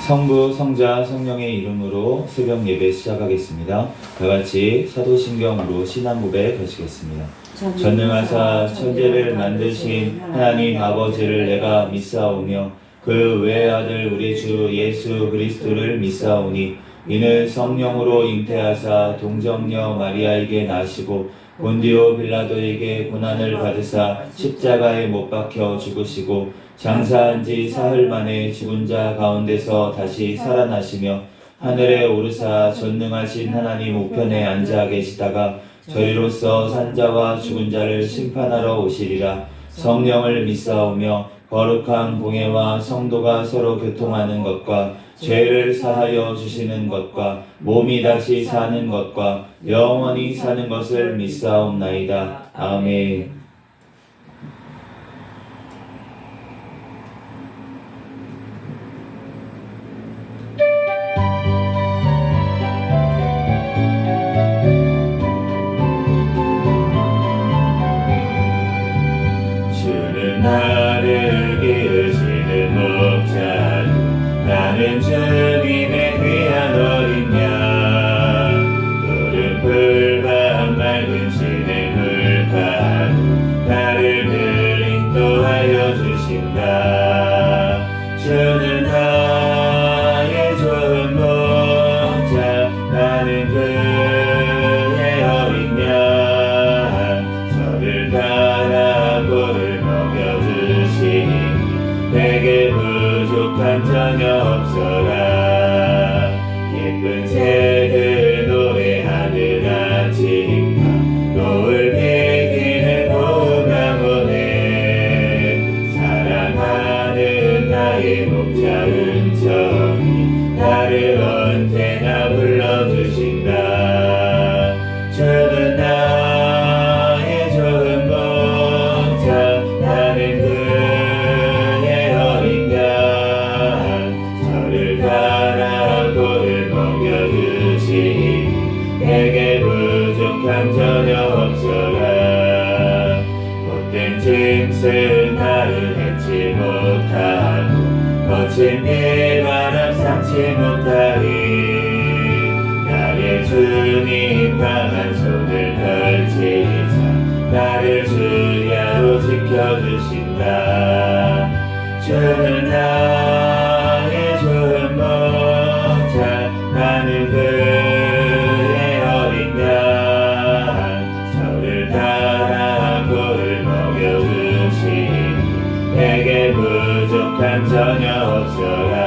성부, 성자, 성령의 이름으로 새벽 예배 시작하겠습니다. 다같이 사도신경으로 신앙 고백 하시겠습니다. 전능하사 천지를 만드신 하나님 아버지를 내가 믿사오며 그 외의 아들 우리 주 예수 그리스도를 믿사오니 이는 성령으로 잉태하사 동정녀 마리아에게 나시고 본디오 빌라도에게 고난을 받으사 십자가에 못 박혀 죽으시고 장사한 지 사흘 만에 죽은 자 가운데서 다시 살아나시며 하늘에 오르사 전능하신 하나님 우편에 앉아 계시다가 저리로서 산자와 죽은 자를 심판하러 오시리라. 성령을 믿사오며 거룩한 공예와 성도가 서로 교통하는 것과 죄를 사하여 주시는 것과 몸이 다시 사는 것과 영원히 사는 것을 믿사옵나이다. 아멘. 주는 나를 기르시는 목자루 나는 주님의 귀한 어린 양 푸른 풀밭 맑은 시냇물가로 나를 늘 인도하여 주신다. 주는 나의 좋은 목자 나는 그의 어린 양 저를 따라 꼴을 먹여주시니 내게 부족한 전혀 없어라. 예쁜 새들 노래하는 아침과 노을 비기는 고운강원에 사랑하는 나의 목자 은총이 나를 언제나 불러주신다. 주는 나의 좋은 목자 나는 그의 어린 양 저를 따라 꼴을 먹여주시니 내게 부족한 전혀 없어라. 못된 짐승 나를 해치 못하고 거친 비바람 삼지 못하리. 나의 주님 강한 손을 펼치사 나를 주야로 지켜주신다. 주는 나의 좋은 목자 나는 그의 어린 양 저를 따라 꼴을 먹여주시니 내게 부족한 전혀 없어라.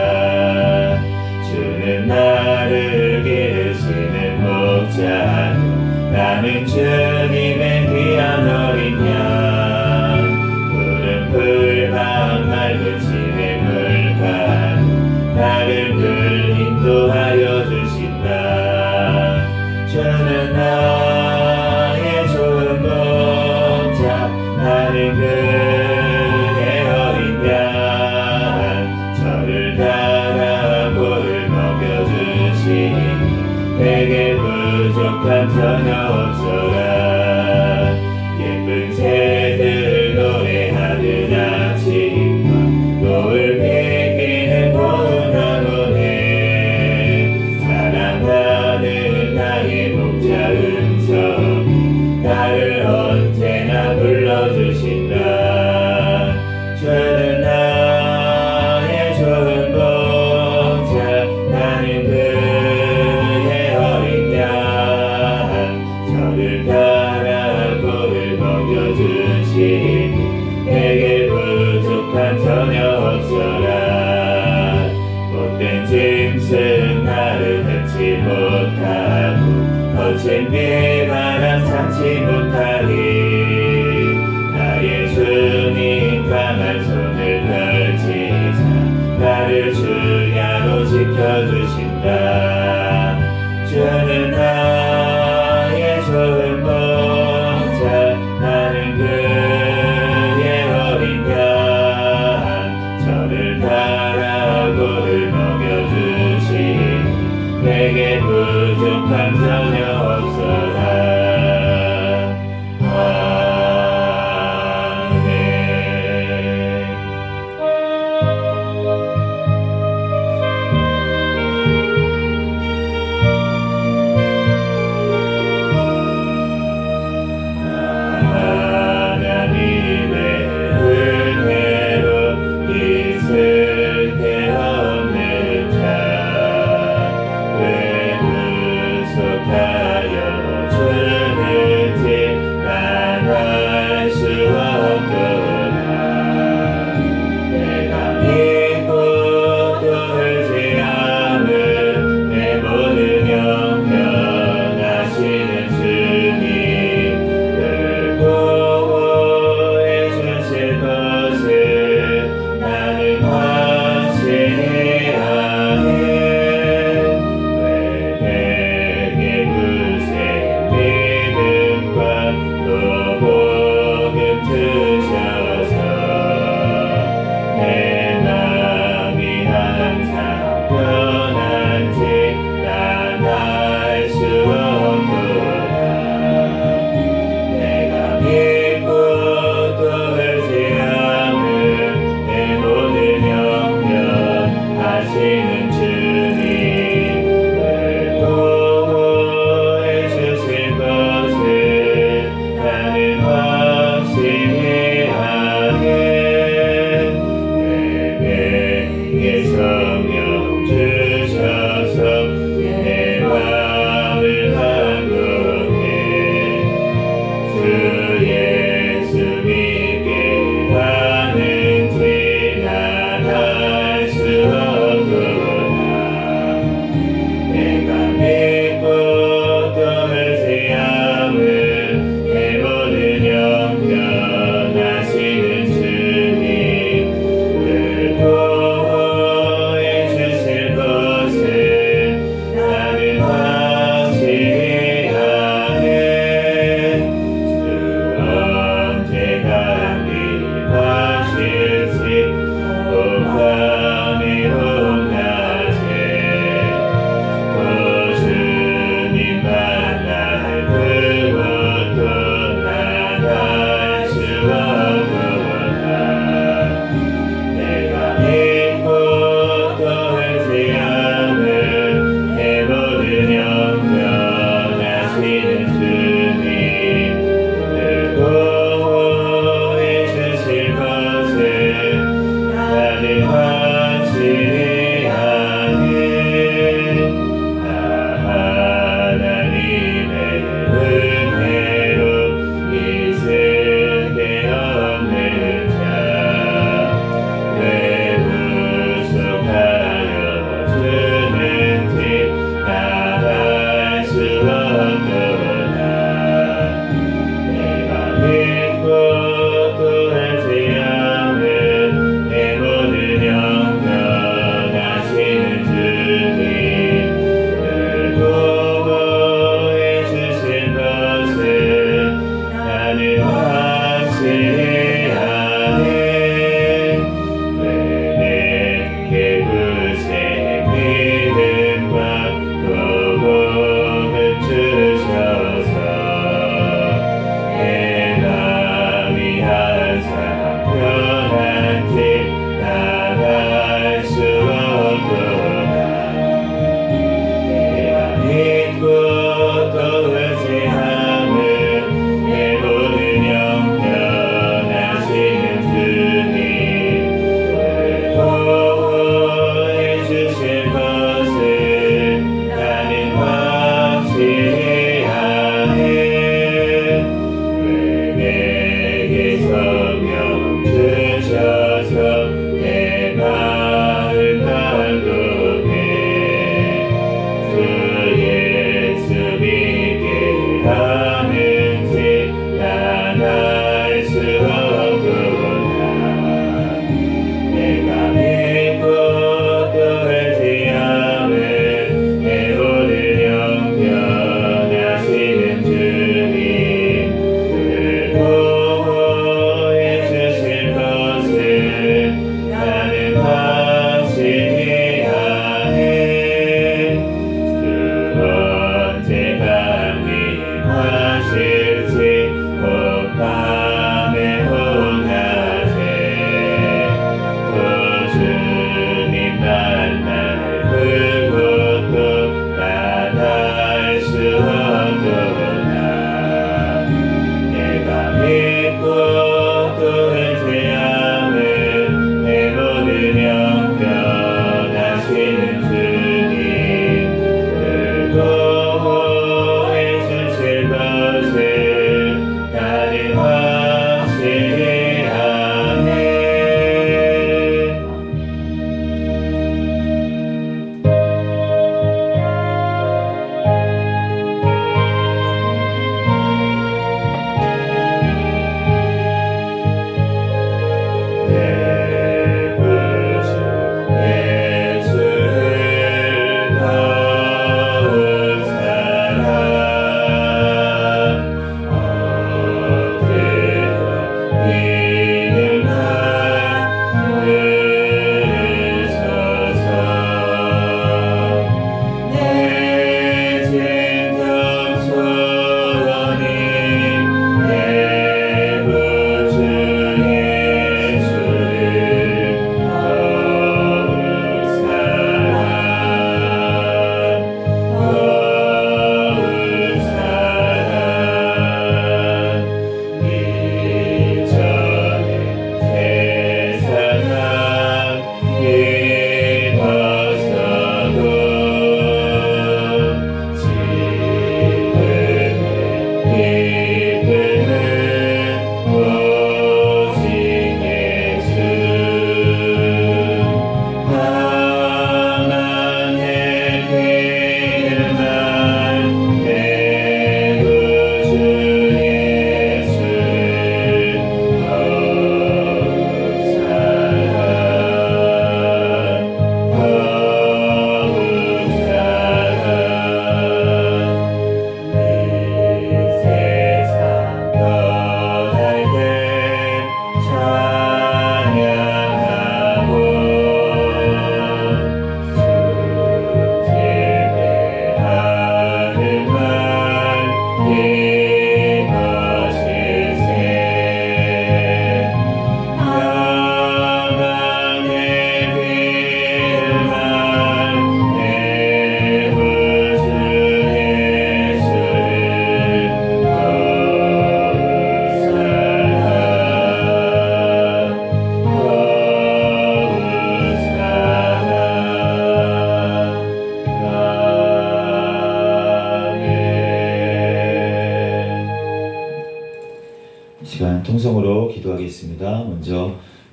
주는 나를 기르시는 목자루 나는 주님의 귀한 어린 양 푸른 풀밭 맑은 시냇물가로 나를 늘 인도하여 주신다. 주는 나의 좋은 목자 나는 그의 어린 양 저를 따라 꼴을 먹여주시니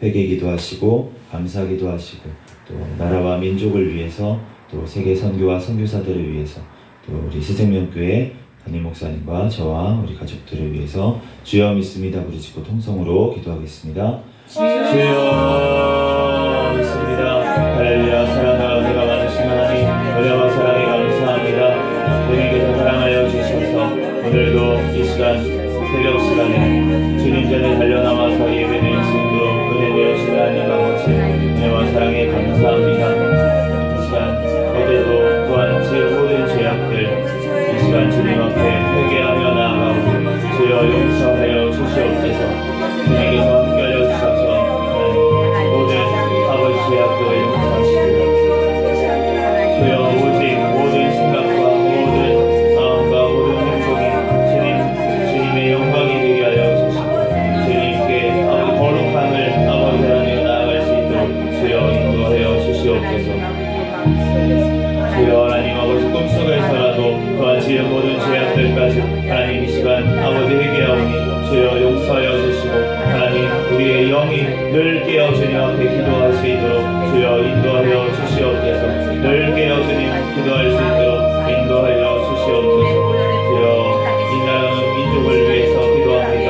회개 기도하시고 감사 기도하시고 또 나라와 민족을 위해서 또 세계 선교와 선교사들을 위해서 또 우리 새생명교회 담임 목사님과 저와 우리 가족들을 위해서 주여 믿습니다 부르짖고 통성으로 기도하겠습니다. 주여 믿습니다. 할렐루야. 사랑과 은혜가 많으신 하나님 은혜와 사랑에 감사합니다. 주님께서 사랑하여 주셔서 오늘도 이 시간 새벽 시간에 주님 전에 달려나와서 예배드릴 수 있도록 은혜 되어주신 하나님 아버지 은혜와 사랑에 감사합니다. 이 시간 어제도 또한 제 모든 죄악들 이 시간 주님 앞에 회개하며 나아가고 주여 용서하여 주시옵소서. 주님께서 함께하여 주셔서 모든 아버지 죄악들을 용서하시고 주여 오직 모든 생각과 모든 마음과 모든 행동이 주님의 영광이 되게 하여 주시고 주님께 거룩함을 아버지 하나님 나아갈 수 있도록 주여 인도하여 주시옵소서. 주여 하나님 아버지 꿈속에서라도 또한 지은 모든 죄악들까지 하나님 이 시간 아버지 회개하오니 주여 용서하여 주시고 하나님 우리의 영이 늘 깨어 주님 앞에 기도할 수 있도록 주여 인도하여 주시옵소서. 늘 깨어 주님 기도할 수 있도록 인도하여 주시옵소서. 주여 이 나라는 민족을 위해서 기도합니다.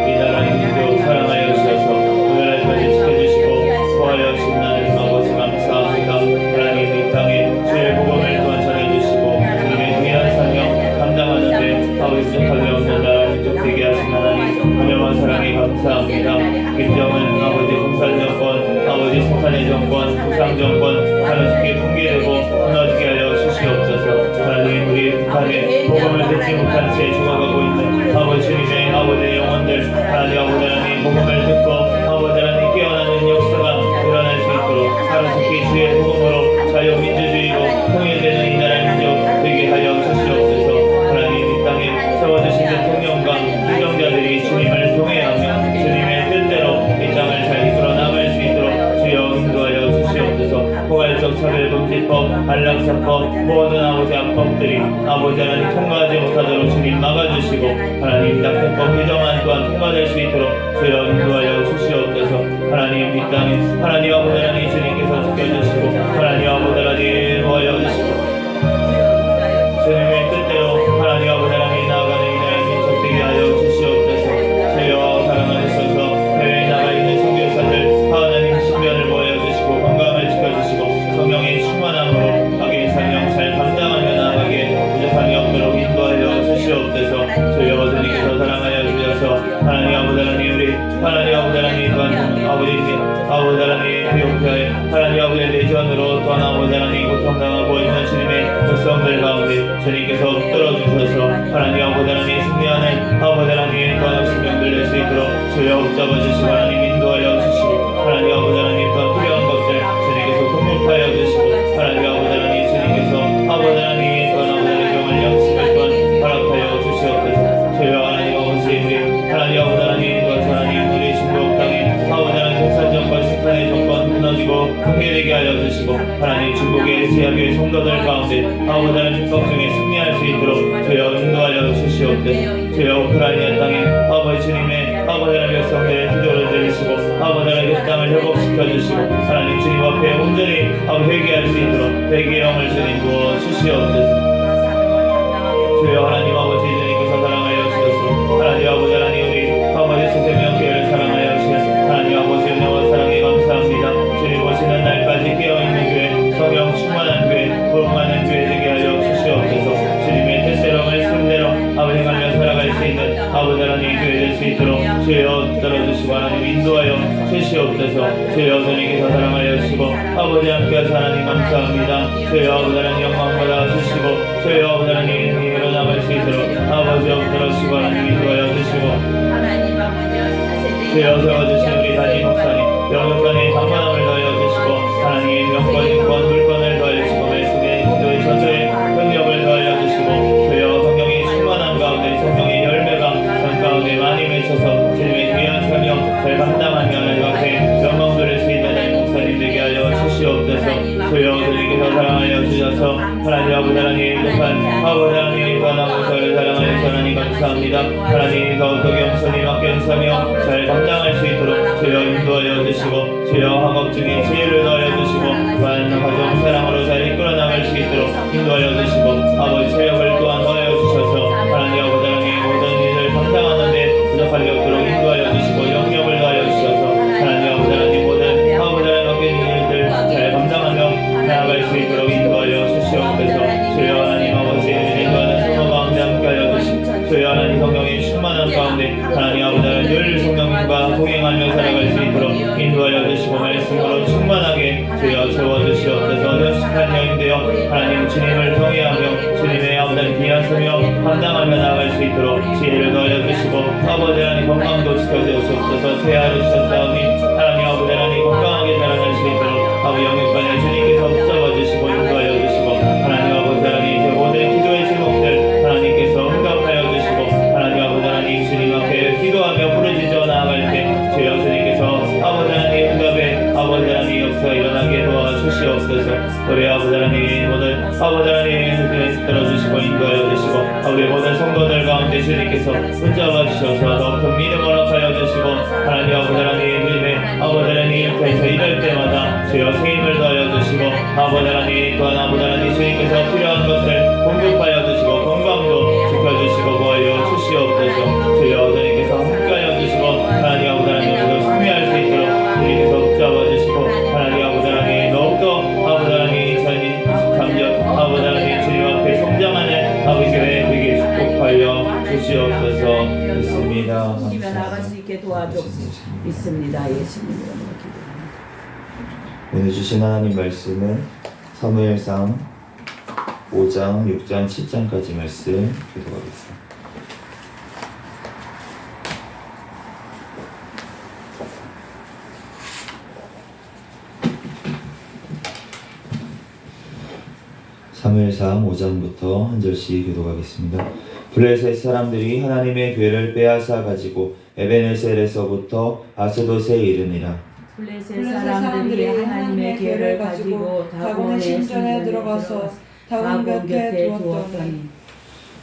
이 나라는 민족 사랑하여 주셔서 오늘날까지 지켜주시고 소하여 주신 하나님 아버지 감사합니다. 하나님 이 땅에 주의 복음을 또한 전해주시고 주님의 귀한 사명 감당하는데 아버지 부족함이 없는 나라 민족 되게 하신 하나님 은혜와 사랑에 감사합니다. 김정은 아버지 공산정권 아버지 북한의 정권 북상정권 하나님께 붕괴되고 무너지게 하여 주시옵소서. 하나님 우리 북한에 복음을 듣지 못한 채 죽어가고 있는 아버지 주님의 아버지의 영혼들 하나님 아버지 하나님 복음을 듣고 아버지 하나님 깨어나는 역사가 일어날 수 있도록 하루속히 주의 복음으로 자유민주주의로 통일되는 이 나라 민족 되게 하여 주시옵소서. 하나님 이 땅에 세워주신 대통령과 유정자들이 주님을 동행하며 주님의 뜻대로 이 땅을 잘 이끌어 나갈 수 있도록 주여 인도하여 주시옵소서. 포괄적 차별금지법, 안락사법, 모든 아버지 악법들이 아버지 하나님 통과하지 못하도록 주님 막아주시고 하나님 낙태법 개정안 또한 통과될 수 있도록 주여 인도하여 주시옵소서. 하나님 이 땅에 하나님 아버지 하나님 주님께서 지켜주시고 하나님 아버지 하나님 도와여 주시고 주님의 뜻대로 하나님 아버지 하나님 나아가는 이 나라의 민족 되게 하여 주시옵소서. 주여 사랑하셔서 해외에 나가 있는 선교사들 하나님 신변을 모여주시고 건강을 지켜주시고 성령의 충만함으로 하긴 사명 잘 감당하며 나아가게 부족함이 없도록 인도하여 주시옵소서. 주여 주님께서 사랑하여 주셔서 하나님 아버지 하나님 우리 하나님 아버지 하나님 또한 아버지 하나님 에티오피아의 하나님 아버지의 내전으로 또한 아버지 하나님 고통당하고 있는 주님의 백성들 가운데 주님께서 붙들어주셔서 하나님 아버지 하나님 승리하는 아버지 하나님의 또한 신명들 낼 수 있도록 주여 붙잡아주시고 하나님 인도하여 주시고 하나님 아버지 하나님 또한 필요한 것들 주님께서 공급하여 주시고 하나님 아버지 하나님 주님께서 아버지 하나님 또한 아버지 하나님 영을 양식을 또한 허락하여 주시옵소서. 주여 하나님 아버지 우리 하나님 아버지 하나님 또한 하나님 우리 중국 땅에 아버지 하나님 공산정권 북한의 정권 무너지고 붕괴되게 하여 주시고 하나님 중국의 제약교회 성도들 가운데 아버지 하나님 축복 중에 승리할 수 있도록 주여 인도하여 주시옵소서. 주여 우크라이나 땅에 아버지 주님의 아버지 하나님 백성들의 기도를 들으시고 아버지 하나님 그 땅을 회복시켜 주시고 하나님 주님 앞에 온전히 아버지 회개할 수 있도록 회개의 영을 주님 부어 주시옵소서. 주여 하나님 아버지 주님께서 사랑하여 주셔서 하나님 아버지 하나님 우리 아버지 새생명교회를 사랑하여 주신 하나님 아버지 은혜와 사랑에 감사합니다. 주님 오시는 날까지 깨어있는 교회 성령 충만한 교회 거룩한 교회 되게 하여 주시옵소서. 주님의 뜻대로 말씀대로 아버지 행하며 살아갈 수 있는 아버지 하나님 교회 될 수 있도록 주여 들어주시고 하나님 인도하여 주시옵소서. 주여 주님께서 사랑하여 주시고 아버지 함께하사 하나님 감사합니다. 주여 아버지 하나님 영광 받아 주시고 주여 아버지 하나님 힘으로 나갈 수 있도록 아버지 들어주시고 하나님 인도하여 주시고 주여 세워주신 우리 담임 목사님 영육간에 강건함을 더하여 주시고 하나님 영권 인권 물권을 더하여 주시고 말씀의 기도의 전도의 능력을 더하여 주시고 주여 성령의 충만한 가운데 성령의 열매가 전 가운데 많이 맺혀서 주님의 귀한 사명 잘 감당하며 하나님 앞에 영광 돌릴 수 있는 목사님 되게 하여 주시옵소서. 주여 주님께서 사랑하여 주셔서 하나님 아버지 하나님 독한 아버지 하나님 또한 저를 사랑하여 하나님 감사합니다. 하나님 더욱더 겸손히 맡겨주사며 잘 감당할 수 있도록 주여 인도하여 주여 학업 중에 지혜를 더하여 주시고 또한 가정 사랑으로 잘 이끌어 나갈 수 있도록 인도하여 주시고 아버지 체력을 또한 더하여 주셔서 하나님 아버지 하나님 모든 일을 감당하는데 부족하지 않도록 인도하여 주시고 영역을 더하여 주셔서 하나님 아버지 하나님 모든 아버지 하나님 맡긴 일들 잘 감당하며 나아갈 수 있도록 인도하여 주시옵소서. 주여 하나님 아버지 인도하는 성령 가운데 함께하여 주시고 주여 하나님 성령의 충만한 가운데 하나님 아버지 하나님 늘 성령님과 동행하며 살아갈 수 있도록 인도하여 주시고 말씀으로 충만하게 주여 채워주시옵소서. 현숙한 영인되어 하나님 주님을 통해하며 주님의 아버지 귀한 소명 감당하며 나아갈 수 있도록 지혜를 더하여 주시고 아버지 하나님 건강도 지켜주시옵소서. 세하를 주셨사오니 하나님 아버지 하나님 건강하게 자라날 수 있도록 아버지 영육간에 주님께서 붙잡아 주시고 인도하여 주시고 하나님 아버지 하나님 제 모든 기도의 제목들 하나님께서 응답하여 주시고 하나님 아버지 하나님 주님 앞에 기도하며 부르짖어 나아갈 때 주여 주님께서 아버지 하나님 응답에 아버지 하나님 역사 일어나게 도와주시옵소서. 우리 아버지 하나님 모든 아버지 하나님 들어주시고 인도하여 주시고 우리 모든 성도들 가운데 주님께서 붙잡아 주셔서 더 큰 믿음 허락하여 주시고 하나님 아버지 하나님 주님의 아버지 하나님께서 일할 때마다 주여 세임을 더하여 주시고 아버지 하나님 또한 아버지 하나님 주님께서 필요한 것을 공급하여 주시고 건강도 지켜주시고 보여 주시옵소서. 주여 주님께서 함께하여 주시고 하나님 아버지 하나님 모두 승리할 수 있도록 주님께서 붙잡아 주시고 하나님 아버지 하나님 더욱더 아버지 하나님 2023년 아버지 하나님 주님 앞에 성장하는 아버지 교회 되게 축복하여 주시옵소서. 믿습니다. 주님의 나아갈 수 있게 도와줘 믿습니다. 예수님 이름으로 기도합니다. 오늘 주신 하나님 말씀은 사무엘상 5장, 6장, 7장까지 말씀 교독하겠습니다. 사무엘상 5장부터 한 절씩 교독하겠습니다. 블레셋 사람들이 하나님의 괴를 빼앗아 가지고 에베네셀에서부터 아스돗에 이르니라. 블레셋 사람들이 하나님의 괴를 가지고 다곤의 신전에 들어가서 다곤 곁에 두었더니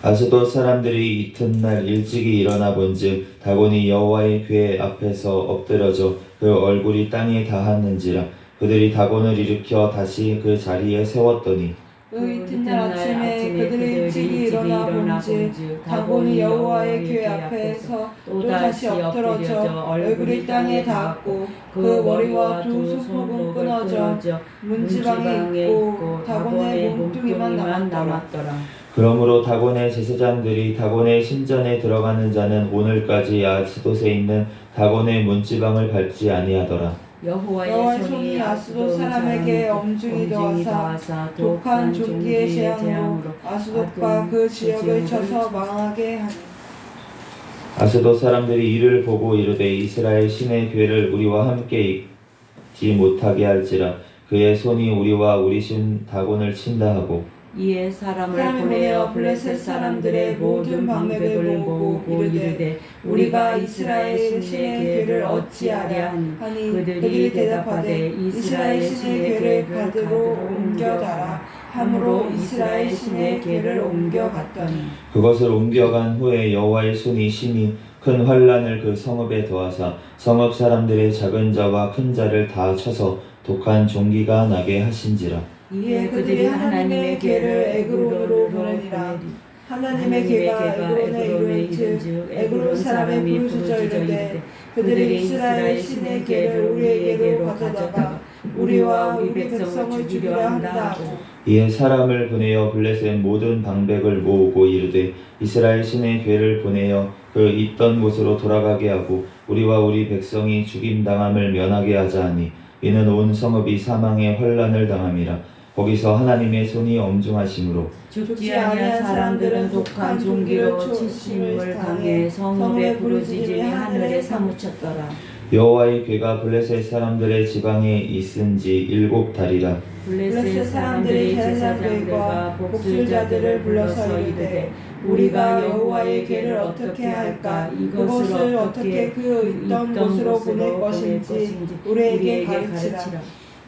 아스돗 사람들이 이튿날 일찍이 일어나 본즉 다곤이 여호와의 궤 앞에서 엎드러져 그 얼굴이 땅에 닿았는지라. 그들이 다곤을 일으켜 다시 그 자리에 세웠더니 그 이튿날 아침에 그들이 일찍이 일어나 본즉 다곤이 여호와의 궤 앞에서 또다시 엎드러져 얼굴이 땅에 닿았고 그 머리와 두 손목은 끊어져 문지방에 있고 다곤의 몸뚱이만 남았더라. 그러므로 다곤의 제사장들이 다곤의 신전에 들어가는 자는 오늘까지 아스돗에 있는 다곤의 문지방을 밟지 아니하더라. 여호와의 손이 아스돗 사람에게 엄중히 더하사 독한 종기의 재앙으로 아스돗과 그 지역을 쳐서 망하게 하니 아스돗 사람들이 이를 보고 이르되 이스라엘 신의 궤를 우리와 함께 있지 못하게 할지라. 그의 손이 우리와 우리 신 다곤을 친다 하고 이에 사람을 보내어 블레셋 사람들의 모든 방백을 모으고 이르되 우리가 이스라엘 신의 궤를 어찌하랴 하니 그들이 대답하되 이스라엘 신의 궤를 가드로 옮겨다라 함으로 이스라엘 신의 궤를 옮겨갔더니 그것을 옮겨간 후에 여호와의 손이 심히 큰 환란을 그 성읍에 더하사 성읍 사람들의 작은 자와 큰 자를 다 쳐서 독한 종기가 나게 하신지라. 이에 그들이 하나님의 궤를 에그론으로 보내니라. 하나님의 궤가 에그론에 이르는즉 에그론 사람의 부르짖어 이르되 그들이 이스라엘 신의 궤를 우리에게로 가져다가 우리와 우리 백성을 죽이려 한다 하고 이에 사람을 보내어 블레셋 모든 방백을 모으고 이르되 이스라엘 신의 궤를 보내어 그 있던 곳으로 돌아가게 하고 우리와 우리 백성이 죽임당함을 면하게 하자 하니 이는 온 성읍이 사망의 환란을 당함이라. 거기서 하나님의 손이 엄중하심으로 죽지 아니한 사람들은 독한 종기로 치심을 당해 성읍의 부르짖음이 하늘에 사무쳤더라. 여호와의 궤가 블레셋 사람들의 지방에 있은지 7달이라. 블레셋 사람들이 제사장들과 복술자들을 불러서 이르되 우리가 여호와의 궤를 어떻게 할까 이것을 어떻게 그 있던 곳으로 보낼 것인지 우리에게 가르치라.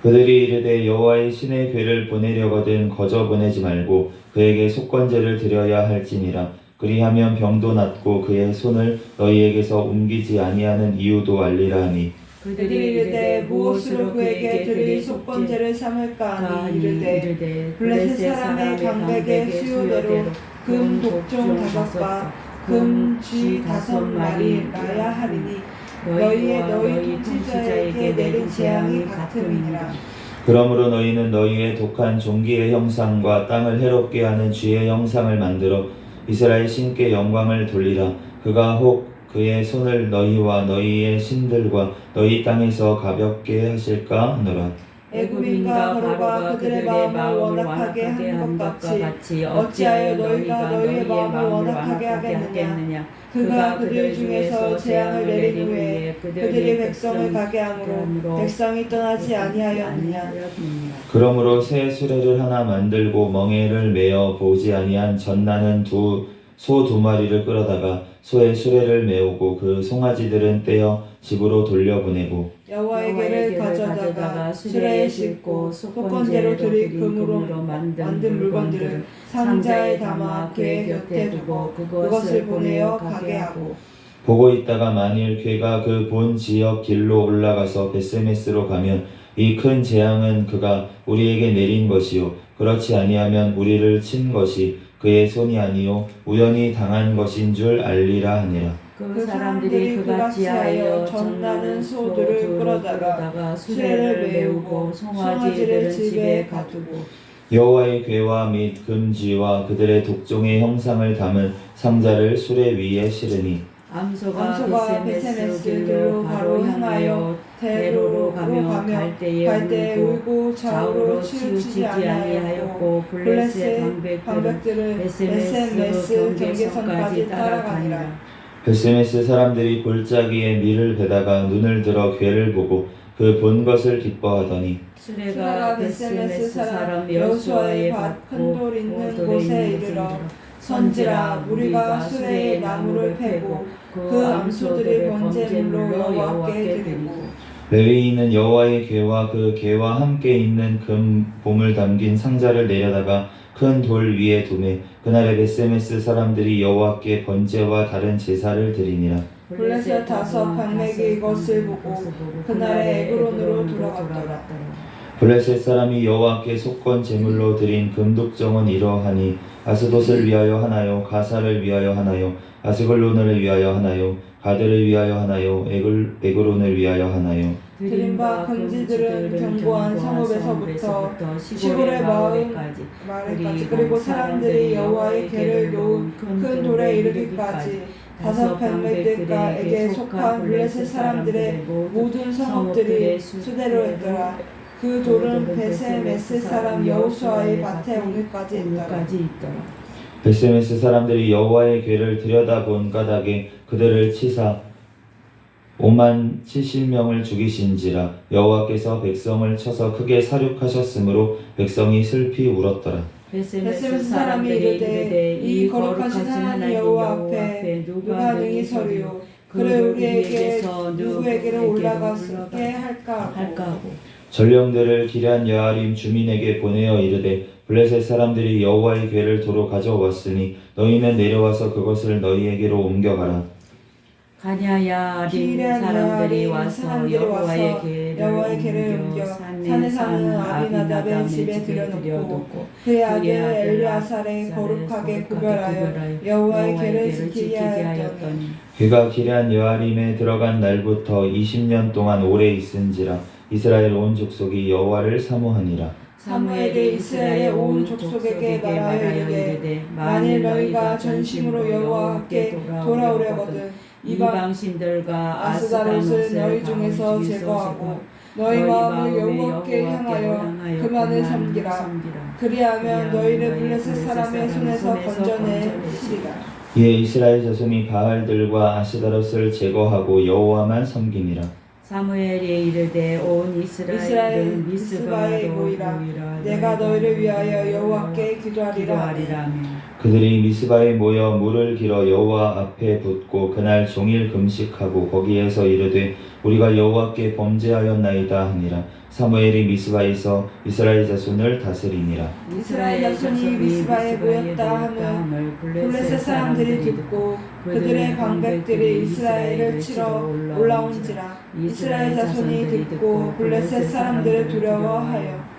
그들이 이르되 여호와의 신의 궤를 보내려거든 거저 보내지 말고 그에게 속건제를 드려야 할지니라. 그리하면 병도 낫고 그의 손을 너희에게서 옮기지 아니하는 이유도 알리라 하니 그들이 이르되 무엇으로 그에게 드릴 속건제를 삼을까 하니 이르되 블레셋 사람의 방백의 수요대로 금 독종 5바 금 쥐 5마리 나야 하리니 너희 통치자에게 내린 재앙이 같음이니라. 그러므로 너희는 너희의 독한 종기의 형상과 땅을 해롭게 하는 쥐의 형상을 만들어 이스라엘 신께 영광을 돌리라. 그가 혹 그의 손을 너희와 너희의 신들과 너희 땅에서 가볍게 하실까 하노라. 애굽인과 바로가 그들의 마음을 완악하게 한 것 같이 어찌하여 너희가 너희의 마음을 완악하게 하겠느냐. 그가 그들 중에서 재앙을 내린 후에 그들이 백성을 가게 함으로 백성이 떠나지 아니하였느냐. 그러므로 새 수레를 하나 만들고 멍에를 메어 보지 아니한 전나는 소 2마리를 끌어다가 소의 수레를 메우고 그 송아지들은 떼어 집으로 돌려보내고 여호와에게를 가져다가 수레에 싣고 속건제로 드릴 금으로 만든 물건들을 상자에 담아 그의 곁에 두고 그것을 보내어 가게 하고 보고 있다가 만일 괴가 그 본 지역 길로 올라가서 베스메스로 가면 이 큰 재앙은 그가 우리에게 내린 것이요 그렇지 아니하면 우리를 친 것이 그의 손이 아니요 우연히 당한 것인 줄 알리라 하니라. 그 사람들이 그같이 하여 전나는 소들을 끌어다가 수레를 메우고 송아지를 집에 가두고 여호와의 괴와 및 금쥐와 그들의 독종의 형상을 담은 상자를 수레 위에 실으니 암소가 베세메스로 바로 향하여 대로로 가며 갈 때에 울고 좌우로 치우치지 아니하였고 블레셋 방백들은 베세메스 경계선까지 따라가니라. 베스메스 사람들이 골짜기에 밀을 베다가 눈을 들어 괴를 보고 그 본 것을 기뻐하더니 수레가 베세메스 사람 여호수아의 밭 큰 돌 있는 곳에 이르러 선지라 우리가 수레의 나무를 패고 그 암소들의 번제물로 여호와께 드리고 레위인은 여호와의 괴와 그 괴와 함께 있는 금 봄을 담긴 상자를 내려다가 큰 돌 위에 두매 그날에 베스메스 사람들이 여호와께 번제와 다른 제사를 드리니라. 블레셋 5 방백이 이것을 보고 그날에 에그론으로 돌아갔더라. 블레셋 사람이 여호와께 속건 제물로 드린 금독정은 이러하니 아스돗을 위하여 하나요 가사를 위하여 하나요 아스글론을 위하여 하나요 가드를 위하여 하나요 에그론을 위하여 하나요. 드린 바 금지들은 견고한 성읍에서부터 시골의 마을까지 그리고 사람들이 여호와의 궤를 놓은 큰 돌에 이르기까지 5 방백들에게 속한 블레셋 사람들의 모든 성읍들이 수대로 했더라. 그 돌은 베세메스 사람 여호수아의 밭에 오늘까지 있더라. 베스메스 사람들이 여호와의 궤를 들여다본 까닭에 그들을 치사 570,000명을 죽이신지라. 여호와께서 백성을 쳐서 크게 사륙하셨으므로 백성이 슬피 울었더라. 베스메스 사람이 이르되 이 거룩하신 하나님 여호와 앞에 누가 능히 서리요 그를 우리에게서 누구에게로 올라가게 할까 하고 전령들을 기럇 여아림 주민에게 보내어 이르되 블레셋 사람들이 여호와의 궤를 도로 가져왔으니 너희는 내려와서 그것을 너희에게로 옮겨가라. 가냐야림 사람들이 와서 여호와의 궤를 옮겨 산에 사는 아비나답의 집에 들여놓고 그의 아들 엘르아살의 거룩하게 구별하여 여호와의 궤를 지키게 하였더니 그가 기럇 여아림에 들어간 날부터 20년 동안 오래 있은지라. 이스라엘 온 족속이 여호와를 사모하니라. 사무엘이 이스라엘 온 족속에게 말하여 이르되 만일 너희가 전심으로 여호와 함께 돌아오려거든 이방 신들과 아스다롯을 너희 중에서 제거하고 너희 마음을 여호와께 향하여 그만을 섬기라. 그리하면 너희를 블레셋 사람의 손에서 건져내시리라. 이에 이스라엘 자손이 바알들과 아스다롯을 제거하고 여호와만 섬기니라. 사무엘이 이르되 온 이스라엘은 미스바에 모이라. 내가 너희를 위하여 여호와께 기도하리라. 그들이 미스바에 모여 물을 길어 여호와 앞에 붓고 그날 종일 금식하고 거기에서 이르되 우리가 여호와께 범죄하였나이다 하니라. 사무엘이 미스바에서 이스라엘 자손을 다스리니라. 이스라엘 자손이 미스바에 모였다 함을 블레셋 사람들이 듣고 그들의 방백들이 이스라엘을 치러 올라온지라. 이스라엘 자손이 듣고 블레셋 사람들을 두려워하여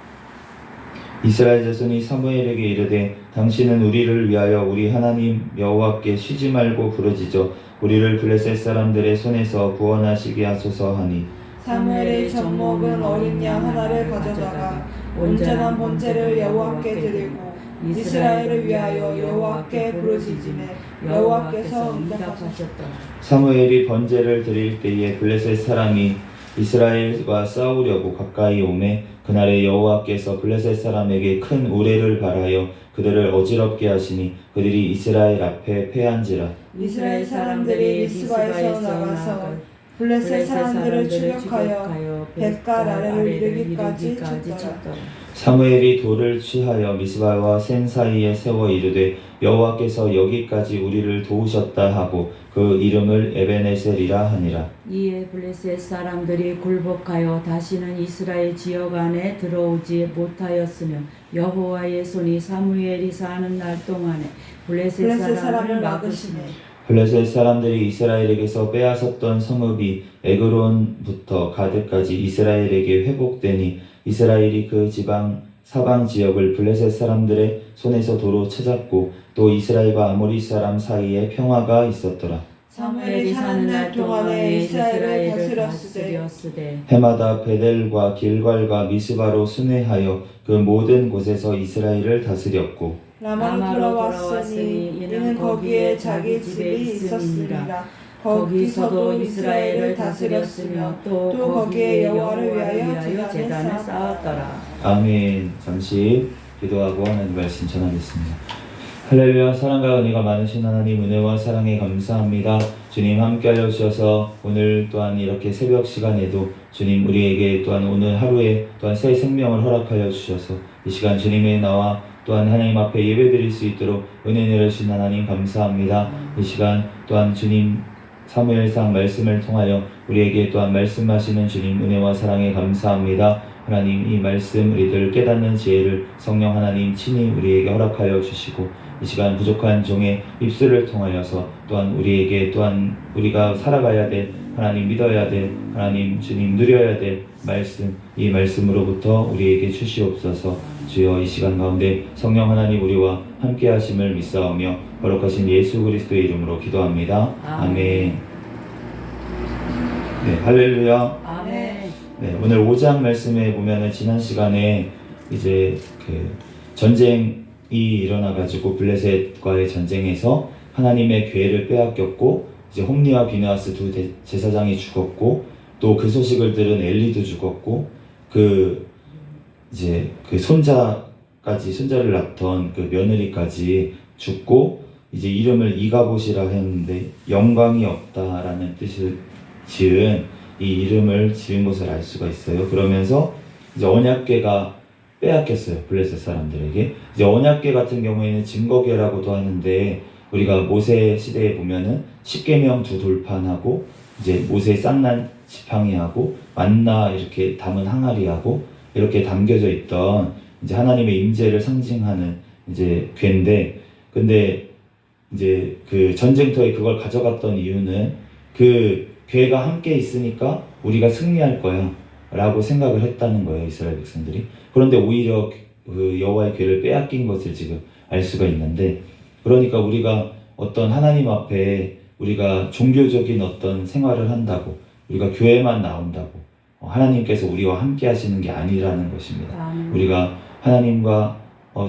이스라엘 자손이 사무엘에게 이르되 당신은 우리를 위하여 우리 하나님 여호와께 쉬지 말고 부르짖어 우리를 블레셋 사람들의 손에서 구원하시게 하소서 하니 사무엘의 젖먹은 어린 양 하나를 가져다가 온전한 번제를 여호와께 드리고 이스라엘을 위하여 여호와께 부르짖으매 여호와께서 응답하셨다. 사무엘이 번제를 드릴 때에 블레셋 사람이 이스라엘과 싸우려고 가까이 오매 그날에 여호와께서 블레셋 사람에게 큰 우레를 발하여 그들을 어지럽게 하시니 그들이 이스라엘 앞에 패한지라. 이스라엘 사람들이 미스바에서 나가서 블레셋 사람들을 추격하여 벳갈 아래를 이르기까지 쳤더라. 사무엘이 돌을 취하여 미스바와 센 사이에 세워 이르되 여호와께서 여기까지 우리를 도우셨다 하고 그 이름을 에베네셀이라 하니라. 이에 블레셋 사람들이 굴복하여 다시는 이스라엘 지역 안에 들어오지 못하였으며 여호와의 손이 사무엘이 사는 날 동안에 블레셋 사람을 막으시네. 블레셋 사람들이 이스라엘에게서 빼앗았던 성읍이 에그론부터 가드까지 이스라엘에게 회복되니 이스라엘이 그 지방 사방 지역을 블레셋 사람들의 손에서 도로 찾았고 또 이스라엘과 아모리 사람 사이에 평화가 있었더라. 사무엘이 사는 날 동안에 이스라엘을 다스렸으되 해마다 베델과 길갈과 미스바로 순회하여 그 모든 곳에서 이스라엘을 다스렸고 라마로 돌아왔으니 이는 거기에 자기 집이 있었으니라. 거기서도 이스라엘을 다스렸으며 또 거기에 여호와를 위하여 제단을 쌓았더라. 아멘. 잠시 기도하고 하나님 말씀 전하겠습니다. 할렐루야. 사랑과 은혜가 많으신 하나님 은혜와 사랑에 감사합니다. 주님 함께하여 주셔서 오늘 또한 이렇게 새벽 시간에도 주님 우리에게 또한 오늘 하루에 또한 새 생명을 허락하여 주셔서 이 시간 주님의 나와 또한 하나님 앞에 예배드릴 수 있도록 은혜 내려주신 하나님 감사합니다. 이 시간 또한 주님 사무엘상 말씀을 통하여 우리에게 또한 말씀하시는 주님 은혜와 사랑에 감사합니다. 하나님 이 말씀 우리들 깨닫는 지혜를 성령 하나님 친히 우리에게 허락하여 주시고 이 시간 부족한 종의 입술을 통하여서 또한 우리에게 또한 우리가 살아가야 될 하나님 믿어야 될 하나님 주님 누려야 될 말씀 이 말씀으로부터 우리에게 주시옵소서. 주여 이 시간 가운데 성령 하나님 우리와 함께 하심을 믿사오며 거룩하신 예수 그리스도의 이름으로 기도합니다. 아멘. 네, 할렐루야. 아멘. 네, 오늘 5장 말씀에 보면은 지난 시간에 이제 그 전쟁이 일어나가지고 블레셋과의 전쟁에서 하나님의 괴를 빼앗겼고 이제 홈리와 비느하스 두 제사장이 죽었고 또 그 소식을 들은 엘리도 죽었고 이제 그 손자를 낳던 그 며느리까지 죽고 이제 이름을 이가봇이라 했는데 영광이 없다라는 뜻을 지은 이 이름을 지은 것을 알 수가 있어요. 그러면서 이제 언약궤가 빼앗겼어요. 블레셋 사람들에게. 이제 언약궤 같은 경우에는 증거궤라고도 하는데 우리가 모세 시대에 보면은 십계명 두 돌판하고 이제 모세 쌍난 지팡이하고 만나 이렇게 담은 항아리하고 이렇게 담겨져 있던 이제 하나님의 임재를 상징하는 이제 궤인데 근데 이제 그 전쟁터에 그걸 가져갔던 이유는 그 궤가 함께 있으니까 우리가 승리할 거야 라고 생각을 했다는 거예요. 이스라엘 백성들이. 그런데 오히려 그 여호와의 궤를 빼앗긴 것을 지금 알 수가 있는데 그러니까 우리가 어떤 하나님 앞에 우리가 종교적인 어떤 생활을 한다고 우리가 교회만 나온다고 하나님께서 우리와 함께 하시는 게 아니라는 것입니다. 우리가 하나님과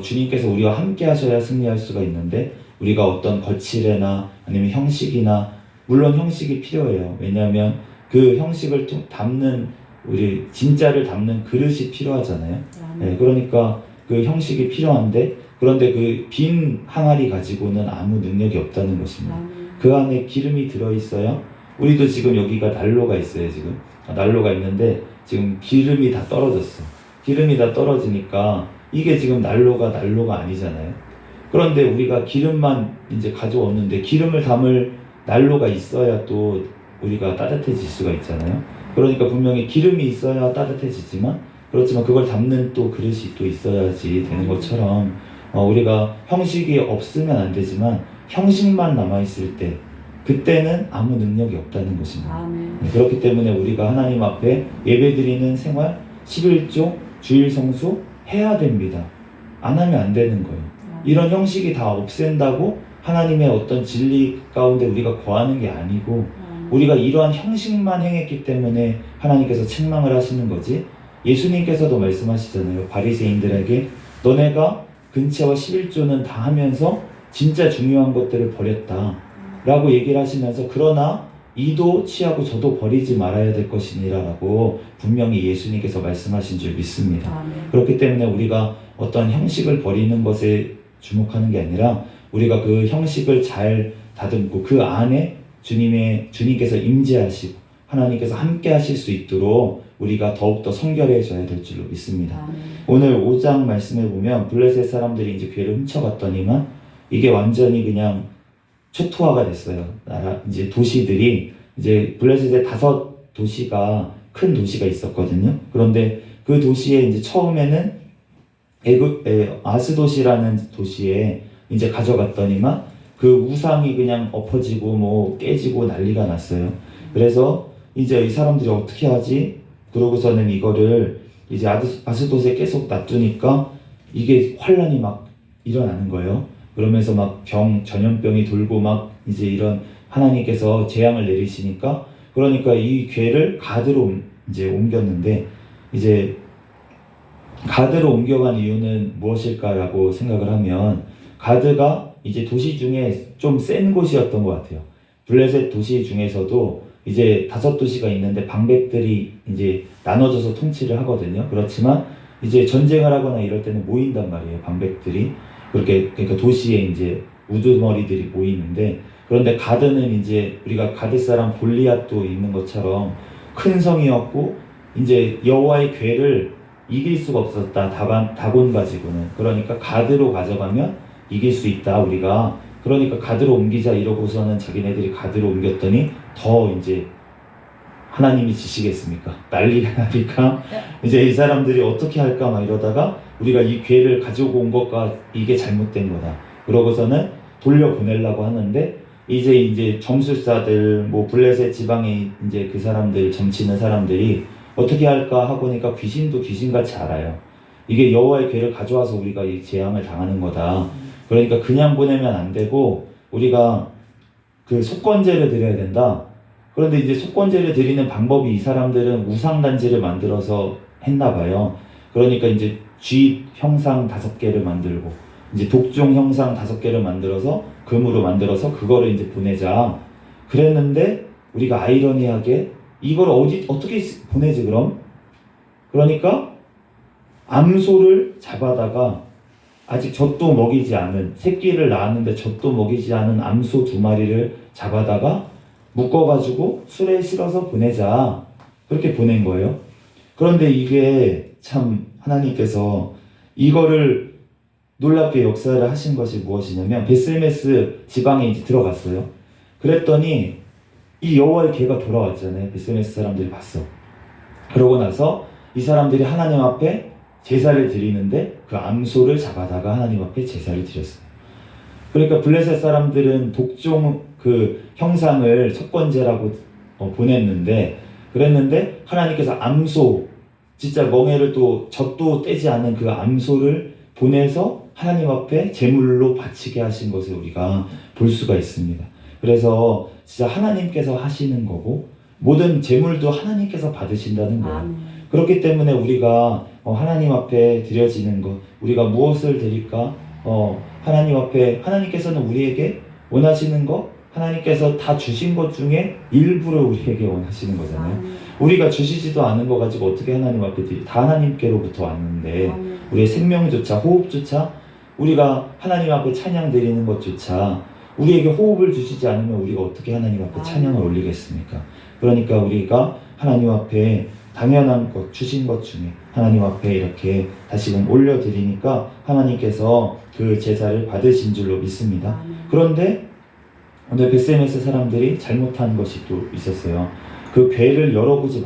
주님께서 우리와 함께 하셔야 승리할 수가 있는데 우리가 어떤 거칠애나 아니면 형식이나 물론 형식이 필요해요. 왜냐하면 그 형식을 담는 우리 진짜를 담는 그릇이 필요하잖아요. 네, 그러니까 그 형식이 필요한데 그런데 그 빈 항아리 가지고는 아무 능력이 없다는 것입니다. 그 안에 기름이 들어있어요. 우리도 지금 여기가 난로가 있어요. 지금 난로가 있는데 지금 기름이 다 떨어졌어. 기름이 다 떨어지니까 이게 지금 난로가 아니잖아요. 그런데 우리가 기름만 이제 가져오는데 기름을 담을 난로가 있어야 또 우리가 따뜻해질 수가 있잖아요. 그러니까 분명히 기름이 있어야 따뜻해지지만 그렇지만 그걸 담는 또 그릇이 또 있어야지 되는 것처럼 우리가 형식이 없으면 안 되지만 형식만 남아있을 때 그때는 아무 능력이 없다는 것입니다. 아멘. 그렇기 때문에 우리가 하나님 앞에 예배드리는 생활 11조 주일 성수 해야 됩니다. 안 하면 안 되는 거예요. 이런 형식이 다 없앤다고 하나님의 어떤 진리 가운데 우리가 거하는 게 아니고 우리가 이러한 형식만 행했기 때문에 하나님께서 책망을 하시는 거지. 예수님께서도 말씀하시잖아요. 바리새인들에게 너네가 근체와 11조는 다 하면서 진짜 중요한 것들을 버렸다 라고 얘기를 하시면서 그러나 이도 취하고 저도 버리지 말아야 될 것이니라 라고 분명히 예수님께서 말씀하신 줄 믿습니다. 아멘. 그렇기 때문에 우리가 어떤 형식을 버리는 것에 주목하는 게 아니라 우리가 그 형식을 잘 다듬고 그 안에 주님께서 임재하시고 하나님께서 함께 하실 수 있도록 우리가 더욱더 성결해져야 될 줄로 믿습니다. 아멘. 오늘 5장 말씀에 보면 블레셋 사람들이 이제 괴를 훔쳐갔더니만 이게 완전히 그냥 초토화가 됐어요. 이제 도시들이 이제 블레셋에 5도시가 큰 도시가 있었거든요. 그런데 그 도시에 이제 처음에는 아스도시라는 도시에 이제 가져갔더니만 그 우상이 그냥 엎어지고 뭐 깨지고 난리가 났어요. 그래서 이제 이 사람들이 어떻게 하지? 그러고서는 이거를 이제 아스도시에 계속 놔두니까 이게 환란이 막 일어나는 거예요. 그러면서 막 전염병이 돌고 막 이제 이런 하나님께서 재앙을 내리시니까 그러니까 이 괴를 가드로 이제 옮겼는데 이제 가드로 옮겨간 이유는 무엇일까라고 생각을 하면 가드가 이제 도시 중에 좀 센 곳이었던 것 같아요. 블레셋 도시 중에서도 이제 5도시가 있는데 방백들이 이제 나눠져서 통치를 하거든요. 그렇지만 이제 전쟁을 하거나 이럴 때는 모인단 말이에요. 방백들이. 그러니까 도시에 이제 우두머리들이 모이는데 그런데 가드는 이제 우리가 가드 사람 골리앗도 있는 것처럼 큰 성이었고 이제 여호와의 괴를 이길 수가 없었다. 다곤 가지고는. 그러니까 가드로 가져가면 이길 수 있다. 우리가. 그러니까 가드로 옮기자 이러고서는 자기네들이 가드로 옮겼더니 더 이제 하나님이 지시겠습니까? 난리가 나니까 이제 이 사람들이 어떻게 할까 막 이러다가 우리가 이 괴를 가지고 온 것과 이게 잘못된 거다. 그러고서는 돌려보내려고 하는데 이제 점술사들 뭐 블레셋 지방에 이제 그 사람들 점치는 사람들이 어떻게 할까 하고 보니까 귀신도 귀신같이 알아요. 이게 여호와의 괴를 가져와서 우리가 이 재앙을 당하는 거다. 그러니까 그냥 보내면 안 되고 우리가 그 속건제를 드려야 된다. 그런데 이제 속건제를 드리는 방법이 이 사람들은 우상단지를 만들어서 했나 봐요. 그러니까 이제 쥐 형상 5개를 만들고 이제 독종 형상 5개를 만들어서 금으로 만들어서 그거를 이제 보내자 그랬는데 우리가 아이러니하게 이걸 어떻게 보내지 그럼? 그러니까 암소를 잡아다가 아직 젖도 먹이지 않은 새끼를 낳았는데 젖도 먹이지 않은 암소 2마리를 잡아다가 묶어가지고 술에 실어서 보내자 그렇게 보낸 거예요. 그런데 이게 참 하나님께서 이거를 놀랍게 역사를 하신 것이 무엇이냐면 베슬메스 지방에 이제 들어갔어요. 그랬더니 이 여호와의 괴가 돌아왔잖아요. 베슬메스 사람들이 봤어. 그러고 나서 이 사람들이 하나님 앞에 제사를 드리는데 그 암소를 잡아다가 하나님 앞에 제사를 드렸어요. 그러니까 블레셋 사람들은 독종 그 형상을 속건제라고 보냈는데 그랬는데 하나님께서 암소 진짜 멍에를 또 젖도 떼지 않은 그 암소를 보내서 하나님 앞에 제물로 바치게 하신 것을 우리가 볼 수가 있습니다. 그래서 진짜 하나님께서 하시는 거고 모든 제물도 하나님께서 받으신다는 거예요. 그렇기 때문에 우리가 하나님 앞에 드려지는 것 우리가 무엇을 드릴까? 하나님 앞에 하나님께서는 우리에게 원하시는 것 하나님께서 다 주신 것 중에 일부를 우리에게 원하시는 거잖아요. 우리가 주시지도 않은 거 가지고 어떻게 하나님 앞에 다 하나님께로부터 왔는데 우리의 생명조차 호흡조차 우리가 하나님 앞에 찬양 드리는 것조차 우리에게 호흡을 주시지 않으면 우리가 어떻게 하나님 앞에 찬양을 올리겠습니까? 그러니까 우리가 하나님 앞에 당연한 것, 주신 것 중에 하나님 앞에 이렇게 다시금 올려드리니까 하나님께서 그 제사를 받으신 줄로 믿습니다. 그런데 오늘 벳세메스 사람들이 잘못한 것이 또 있었어요. 그 궤를 열어보지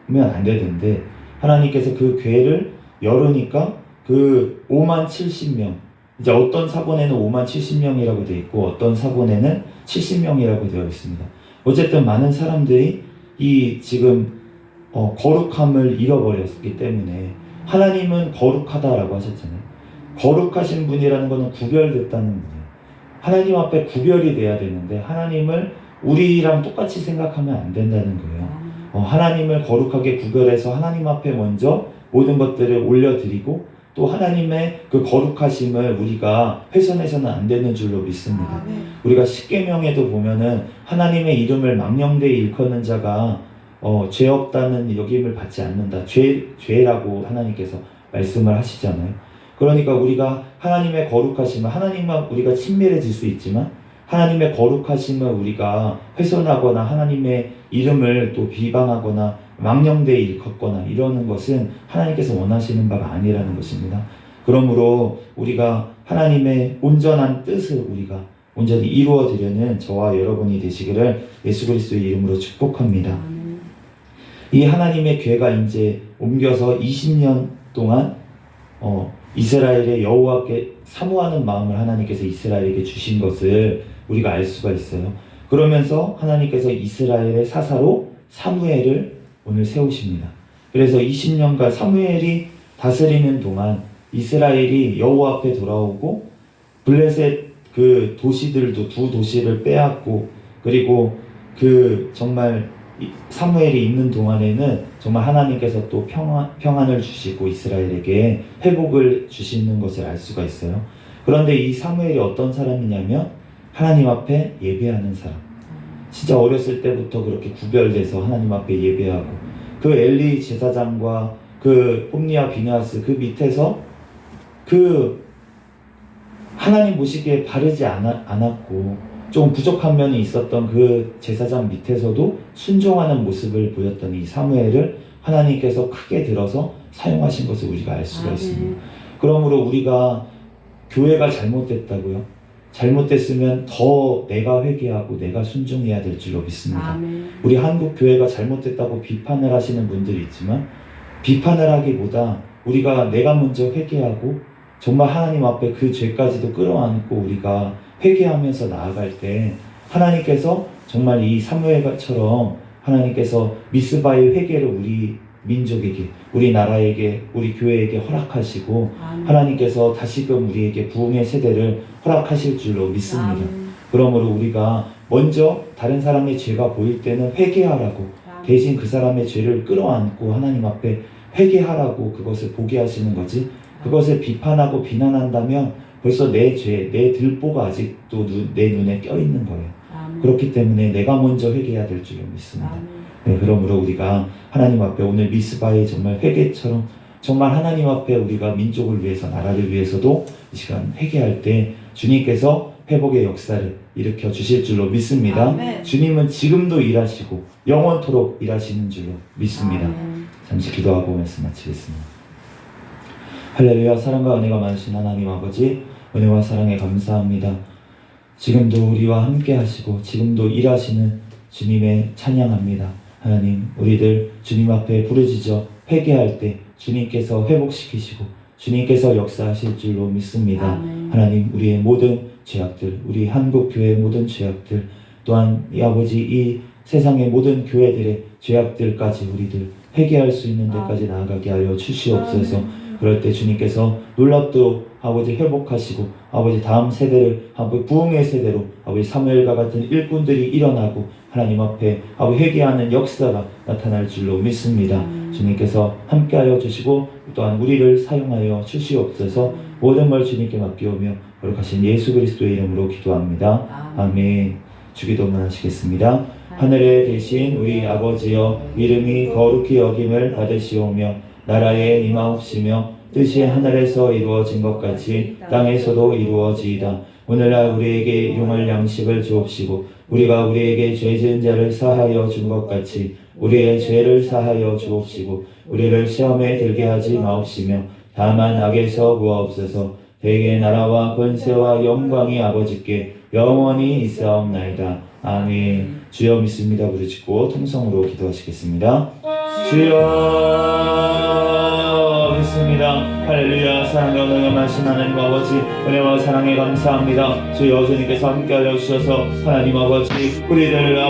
말면 안 되는데 하나님께서 그 궤를 열으니까 그 5만 70명, 이제 어떤 사본에는 5만 70명이라고 되어 있고 어떤 사본에는 70명이라고 되어 있습니다. 어쨌든 많은 사람들이 이 지금 거룩함을 잃어버렸기 때문에 하나님은 거룩하다라고 하셨잖아요. 거룩하신 분이라는 것은 구별됐다는 분이에요. 하나님 앞에 구별이 돼야 되는데 하나님을 우리랑 똑같이 생각하면 안 된다는 거예요. 하나님을 거룩하게 구별해서 하나님 앞에 먼저 모든 것들을 올려드리고 또 하나님의 그 거룩하심을 우리가 훼손해서는 안 되는 줄로 믿습니다. 우리가 십계명에도 보면은 하나님의 이름을 망령되이 일컫는 자가 죄 없다는 여김을 받지 않는다. 죄라고 하나님께서 말씀을 하시잖아요. 그러니까 우리가 하나님의 거룩하심을 하나님과 우리가 친밀해질 수 있지만 하나님의 거룩하심을 우리가 훼손하거나 하나님의 이름을 또 비방하거나 망령되이 일컫거나 이러는 것은 하나님께서 원하시는 바가 아니라는 것입니다. 그러므로 우리가 하나님의 온전한 뜻을 우리가 온전히 이루어드리는 저와 여러분이 되시기를 예수 그리스도의 이름으로 축복합니다. 이 하나님의 궤가 이제 옮겨서 20년 동안 이스라엘의 여호와께 사모하는 마음을 하나님께서 이스라엘에게 주신 것을 우리가 알 수가 있어요. 그러면서 하나님께서 이스라엘의 사사로 사무엘을 오늘 세우십니다. 그래서 20년간 사무엘이 다스리는 동안 이스라엘이 여호와 앞에 돌아오고 블레셋 그 도시들도 두 도시를 빼앗고 그리고 그 정말 사무엘이 있는 동안에는 정말 하나님께서 또 평안을 주시고 이스라엘에게 회복을 주시는 것을 알 수가 있어요. 그런데 이 사무엘이 어떤 사람이냐면 하나님 앞에 예배하는 사람. 진짜 어렸을 때부터 그렇게 구별돼서 하나님 앞에 예배하고 그 엘리 제사장과 그 홈리와 비느하스 그 밑에서 그 하나님 보시기에 바르지 않았고 좀 부족한 면이 있었던 그 제사장 밑에서도 순종하는 모습을 보였던 이 사무엘을 하나님께서 크게 들어서 사용하신 것을 우리가 알 수가 있습니다. 그러므로 우리가 교회가 잘못됐다고요? 잘못됐으면 더 내가 회개하고 내가 순종해야 될 줄로 믿습니다. 우리 한국 교회가 잘못됐다고 비판을 하시는 분들이 있지만 비판을 하기보다 우리가 내가 먼저 회개하고 정말 하나님 앞에 그 죄까지도 끌어안고 우리가 회개하면서 나아갈 때 하나님께서 정말 이 사무엘처럼 하나님께서 미스바의 회개를 우리 민족에게, 우리 나라에게, 우리 교회에게 허락하시고 하나님께서 다시금 우리에게 부흥의 세대를 허락하실 줄로 믿습니다. 그러므로 우리가 먼저 다른 사람의 죄가 보일 때는 회개하라고 대신 그 사람의 죄를 끌어안고 하나님 앞에 회개하라고 그것을 보게 하시는 거지 그것을 비판하고 비난한다면 벌써 내 죄, 내 들보가 아직도 내 눈에 껴있는 거예요. 그렇기 때문에 내가 먼저 회개해야 될 줄로 믿습니다. 네, 그러므로 우리가 하나님 앞에 오늘 미스바의 정말 회개처럼 정말 하나님 앞에 우리가 민족을 위해서 나라를 위해서도 이 시간 회개할 때 주님께서 회복의 역사를 일으켜 주실 줄로 믿습니다. 아멘. 주님은 지금도 일하시고 영원토록 일하시는 줄로 믿습니다. 잠시 기도하고 말씀 마치겠습니다. 할렐루야. 사랑과 은혜가 많으신 하나님 아버지 은혜와 사랑에 감사합니다. 지금도 우리와 함께 하시고 지금도 일하시는 주님의 찬양합니다. 하나님 우리들 주님 앞에 부르짖어 회개할 때 주님께서 회복시키시고 주님께서 역사하실 줄로 믿습니다. 하나님 우리의 모든 죄악들 우리 한국교회의 모든 죄악들 또한 이 아버지 이 세상의 모든 교회들의 죄악들까지 우리들 회개할 수 있는 데까지 나아가게 하여 주시옵소서. 그럴 때 주님께서 놀랍도록 아버지 회복하시고 아버지 다음 세대를 아버지 부흥의 세대로 아버지 사무엘과 같은 일꾼들이 일어나고 하나님 앞에 아버지 회개하는 역사가 나타날 줄로 믿습니다. 주님께서 함께하여 주시고 또한 우리를 사용하여 주시옵소서. 모든 걸 주님께 맡기오며 거룩하신 예수 그리스도의 이름으로 기도합니다. 아멘. 주기도문 하시겠습니다. 하늘에 계신 우리 아버지여 이름이 거룩히 여김을 받으시오며 나라에 임하옵시며 뜻이 하늘에서 이루어진 것 같이 땅에서도 이루어지이다. 오늘날 우리에게 일용할 양식을 주옵시고 우리가 우리에게 죄 지은 자를 사하여 준 것 같이 우리의 죄를 사하여 주옵시고 우리를 시험에 들게 하지 마옵시며 다만 악에서 구하옵소서. 대개 나라와 권세와 영광이 아버지께 영원히 있사옵나이다. 아멘. 주여 믿습니다. 부르짖고 통성으로 기도하시겠습니다. 주여 믿습니다. 할렐루야. 사랑과 능력하신 하나님 아버지, 은혜와 사랑에 감사합니다. 주여 주님께서 함께하여 주셔서 하나님 아버지, 우리들 아버지